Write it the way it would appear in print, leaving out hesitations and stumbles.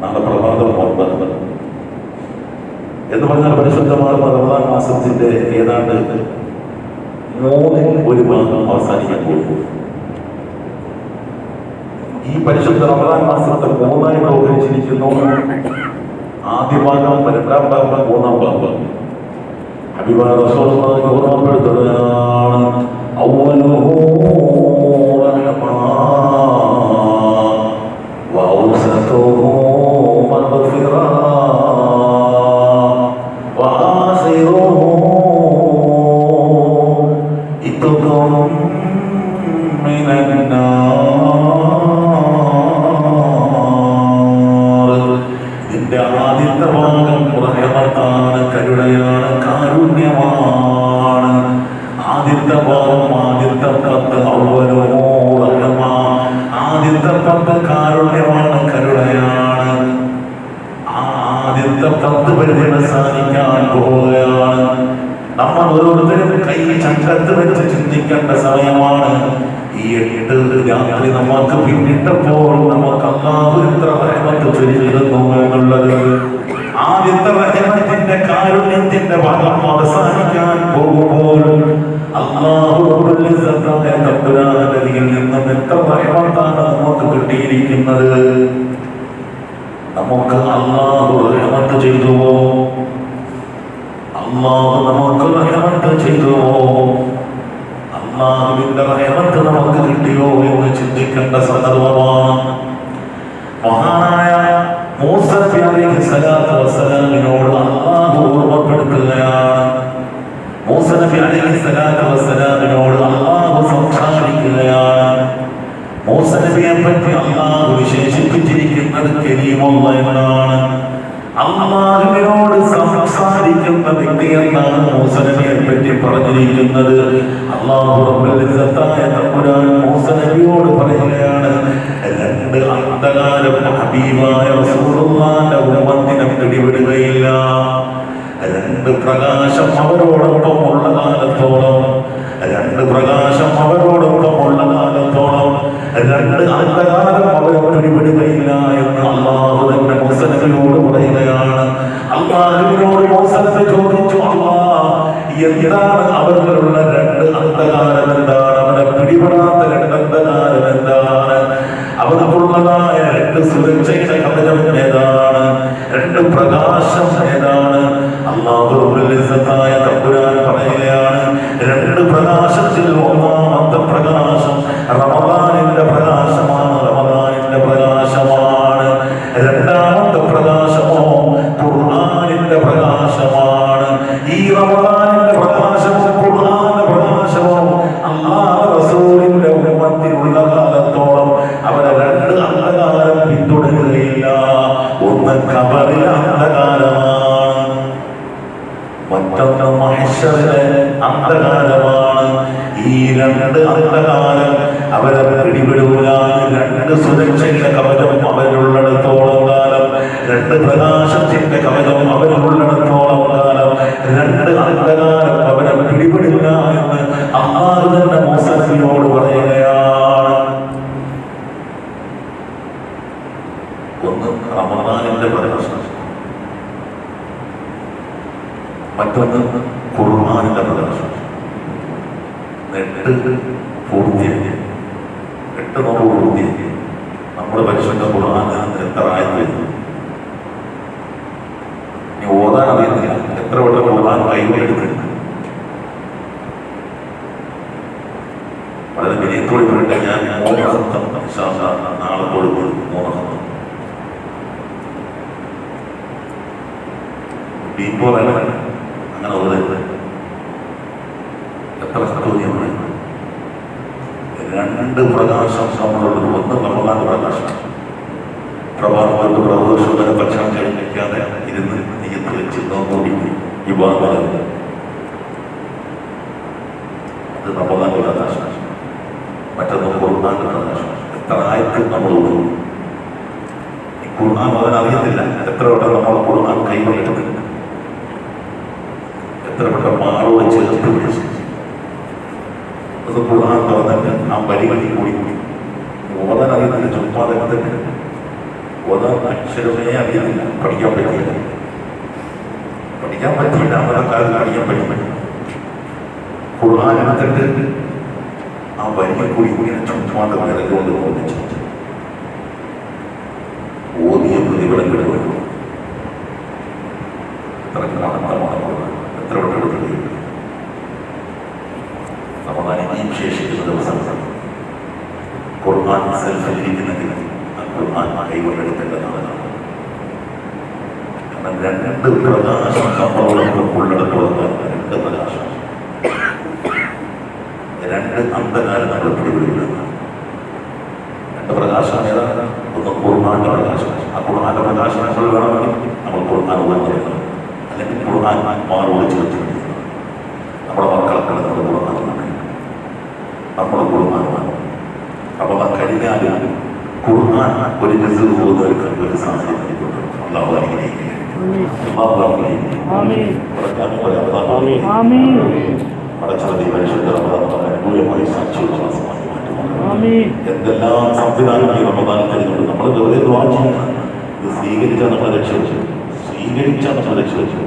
നാളെ പ്രഭാതം 9 എന്ന് പറഞ്ഞാൽ പരിശുദ്ധമായ റമദാൻ മാസത്തിന്റെ ഏതാണ്ട് 1/3 അവസാനിക്കാൻ പോകും. ഈ പരിശുദ്ധ റമദാൻ മാസത്തെ 3 വിഭജിച്ചിരിക്കുന്നു. ആദ്യ ഭാഗം, 2ാം ഭാഗം, 3ാം ഭാഗം. ഹബീബായ റസൂലുള്ളാഹി ഓർമ്മപ്പെടുത്തുകയാണ്, അവ്വലുഹു റഹ്മാ വഔസതുഹു മഗ്ഫിറ വആഖിറുഹു ഇത്ഖും മിനൻ നാർ. ഇതിന്റെ ആദ്യത്തെ ഭാഗം റഹ്മത്താണ്, കരുണയാണ്, കാരുണ്യമാണ്. ആദ്യത്തെ ഭാഗം, ആദ്യത്തെ 10 അവ്വലുഹു റഹ്മാ, ആദ്യത്തെ 10 കാരുണ്യമാണ്, കരുണയാണ്. ആദ്യത്തെ 10 പരിവസാനിക്കാൻ പോവുകയാണ്. നമ്മൾ ഓരോരുത്തരും കൈ ചങ്കത്ത് വെച്ച് ചിന്തിക്കേണ്ട സമയമാണ്. ഈ 8 രാത്രി നമുക്ക് പിന്നിട്ടപ്പോൾ നമുക്ക് അല്ലാഹു എത്ര റഹ്മത്ത് ചൊരിഞ്ഞിരുന്നു എന്നുള്ളത്. ആദ്യത്തെ റഹ്മത്തിന്റെ കാരുണ്യത്തിന്റെ ഭാഗം അവസാനിക്കാൻ പോകുമ്പോൾ അല്ലാഹു റബ്ബുൽ ഇസ്സത്തായ തമ്പുരാന്റെ അരികിൽ നിന്നും എത്ര റഹ്മത്താണ് നമുക്ക് കിട്ടിയിരിക്കുന്നത്. നമുക്ക് അല്ലാഹു റഹ്മത്ത് ചെയ്തുവോ? അല്ലാഹു നമുക്ക് റഹ്മത്ത് ചെയ്തുവോ? അല്ലാഹുവിന്റെ റഹ്മത്ത് നമുക്ക് കിട്ടിയോ എന്ന് ചിന്തിക്കേണ്ട സന്ദർഭമാണ്. മഹാനായ മൂസ നബി അലൈഹിസ്സലാത്തു വസ്സലാമിനോട് അല്ലാഹു ഓർമ്മപ്പെടുത്തുകയാണ്. മൂസ നബി അലൈഹിസ്സലാത്തു വസ്സലാമിനോട് അല്ലാഹു സംസാരിക്കുകയാണ്. മൂസ നബിയെ പറ്റി അല്ലാഹു വിശേഷിപ്പിച്ചിരിക്കുന്നത് കരീമുല്ലാഹ് എന്നാണ്. അല്ലാഹുവിനോട് സംസാരിക്കുന്ന വ്യക്തി എന്നാണ് മൂസ നബിയെ പറ്റി പറഞ്ഞിരിക്കുന്നത്. അല്ലാഹു റബ്ബുൽ ഇസ്സത്തായ തമ്പുരാൻ മൂസ നബിയോട് പറയുകയാണ്, 2 അന്ധകാരം ഹബീബായ റസൂലുള്ളാഹിന്റെ ഉമ്മത്തിനെ പിടിവിടുകയില്ല. 2 പ്രകാശം അവരോടൊപ്പം ഉള്ള കാലത്തോളം, 2 പ്രകാശം അവരോടൊപ്പം ഉള്ള കാലത്തോളം 2 അന്ധകാരം അവരെ പിടിവിടുകയില്ല എന്ന് അല്ലാഹു തന്നെ മൂസ നബിയോട് പറയുകയാണ്. അല്ലാഹുവിനോട് മൂസ നബി ചോദിച്ചു, അല്ലാഹ് എന്താണ് അവരിലുള്ള 2 അന്ധകാരം? എന്താണ് അവരെ പിടിപെടാത്ത 2 അന്ധകാരം? എന്താണ് അവർക്കുള്ളതായ 2 സുരക്ഷയുടെ കവചം ഏതാണ്? 2 പ്രകാശം ഏതാണ്? അല്ലാഹു റബ്ബുൽ ഇസ്സത്തായ തമ്പുരാൻ പറയുകയാണ്, 2 പ്രകാശത്തിൽ ഒന്നാമത്തെ പ്രകാശം റമദാനിന്റെ പ്രകാശമാണ്. റമദാനിന്റെ പ്രകാശമാണ്. 2ാമത്തെ പ്രകാശമോ ഖുർആനിന്റെ പ്രകാശമാണ്. ഈ റമദാനിന്റെ പ്രകാശമോ ഖുർആന്റെ പ്രകാശമോ അല്ലാഹു റസൂലിന്റെ ഉമ്മത്തിലുള്ള കാലത്തോളം അവരെ 2 അന്ധകാരം പിന്തുടരുകയില്ല. ഒന്ന് ഖബറിലെ അന്ധകാരമാണ്, മറ്റൊന്ന് മഹ്ശറിലെ അന്ധകാരമാണ്. ഈ 2 അന്ധകാരം അവരെ പിടിപെടൂല. 2 സുരക്ഷയുടെ കവചം അവരുള്ളിടത്തോളം കാലം, 2 പ്രകാശത്തിന്റെ കവചം അവരുള്ളിടത്തോളം കാലം 2 അന്ധകാരം അവരെ പിടിപെടില്ല എന്ന് അല്ലാഹു തന്നെ മൂസ നബിയോട് പറയുകയാണ്. ഒന്ന് റമദാനിന്റെ പ്രകാശം, മറ്റൊന്ന് ഖുർആനിന്റെ പ്രകാശം. 8 പൂർത്തിയായി, 8 നോമ്പ് പൂർത്തിയായി. നമ്മുടെ പരിശുദ്ധ ഖുർആനിൽ എത്ര ആയത്ത് വരുന്നു? ഇനി ഓതാൻ അറിയുന്നില്ല, എത്ര വട്ടം ഖുർആൻ കൈവെടുത്തിട്ടുണ്ട്. വളരെ വിനയത്തോടെ പറയട്ടെ, ഞാൻ 3 ഹത്തം നാളെ കൊടുക്കും. 3 ഹത്തം ഇപ്പോൾ അങ്ങനെ ഓതരുത്. എത്ര സ്തോത്യമാണ്. 2 പ്രകാശം നമ്മളുള്ളത്. ഒന്ന് റമദാൻ പ്രകാശം, പ്രഭാതമായിട്ട് പ്രദോഷം വരെ ഭക്ഷണം കഴിക്കാതെ ഇരുന്ന് നീയത്ത് വെച്ച് നോക്കി ഈ ഭാഗം, അത് റമദാൻ പ്രകാശം. മറ്റൊന്ന് ഖുർആന്റെ പ്രകാശം. എത്ര ആയത്ത് നമ്മൾ ഓടും. ഈ ഖുർആൻ അതിനറിയത്തില്ല എത്ര വട്ടം നമ്മൾ ഖുർആൻ കൈവെടുത്തിട്ടുണ്ട്, എത്ര വട്ടം മാറോട് ചേർത്ത് പിടിച്ചു. അത് ഖുർആൻ പറഞ്ഞിട്ട് ആ വരി കൂടി ഓതാൻ അറിയത്തില്ല, ചുമ്മാതെ ഓതാൻ അക്ഷരമേ അറിയുന്നില്ല, പഠിക്കാൻ പറ്റിയില്ല. അന്നത്തെ കാലത്ത് പഠിക്കാൻ പറ്റും. ഖുർആൻ എടുത്തിട്ട് ആ വരിയെ കൂടി ഇങ്ങനെ ചുറ്റുമാണ്ട് വിരലുകൊണ്ട് ഓടിച്ചു ഓതിയ പ്രതിഫലം കിട്ടുമല്ലോ. എത്ര വട്ടെടുത്ത് നമ്മൾ ഇനിയും ശേഷിക്കുന്ന ദിവസം ഖുർആൻ സെൽഫിലിരിക്കുന്നെങ്കിൽ ഖുർആൻ കൈകൊണ്ടെടുക്കേണ്ടതാണ്. കാരണം രണ്ട് പ്രകാശം നമ്മളോടൊപ്പം ഉള്ളിടത്തോളം രണ്ട് പ്രകാശം, രണ്ട് അന്ധകാരം നമ്മൾ പിടിപിടിക്കുന്നത്. രണ്ട് പ്രകാശം ഏതാണ്? ഒന്ന് ഖുർആന്റെ പ്രകാശം. ആ ഖുർആന്റെ പ്രകാശം നമ്മൾ വേണമെങ്കിൽ നമ്മൾ ഖുർആൻ ഉയർത്തുന്നത്, അല്ലെങ്കിൽ ഖുർആൻ മാറോട് ചേർത്ത് നമ്മുടെ മക്കളൊക്കെ നമ്മുടെ ഖുർആൻ നമ്മുടെ ഖുർആൻ. അപ്പൊ ആ കഴിഞ്ഞാൽ ഖുർആൻ ഒരു ജസ് പോകുന്നവർക്ക് ഒരു സാഹചര്യത്തിലുണ്ട്. അല്ലാഹു അനുഗ്രഹിക്കട്ടെ. എന്തെല്ലാം സംവിധാനം ഈ റമദാൻ തരുന്നുണ്ട്. നമ്മൾ വെറുതെ ദുആ ചെയ്യണം. ഇത് സ്വീകരിച്ചാൽ നമ്മളെ രക്ഷ വെച്ചു, സ്വീകരിച്ചാൽ നമ്മളെ രക്ഷ വെച്ചു.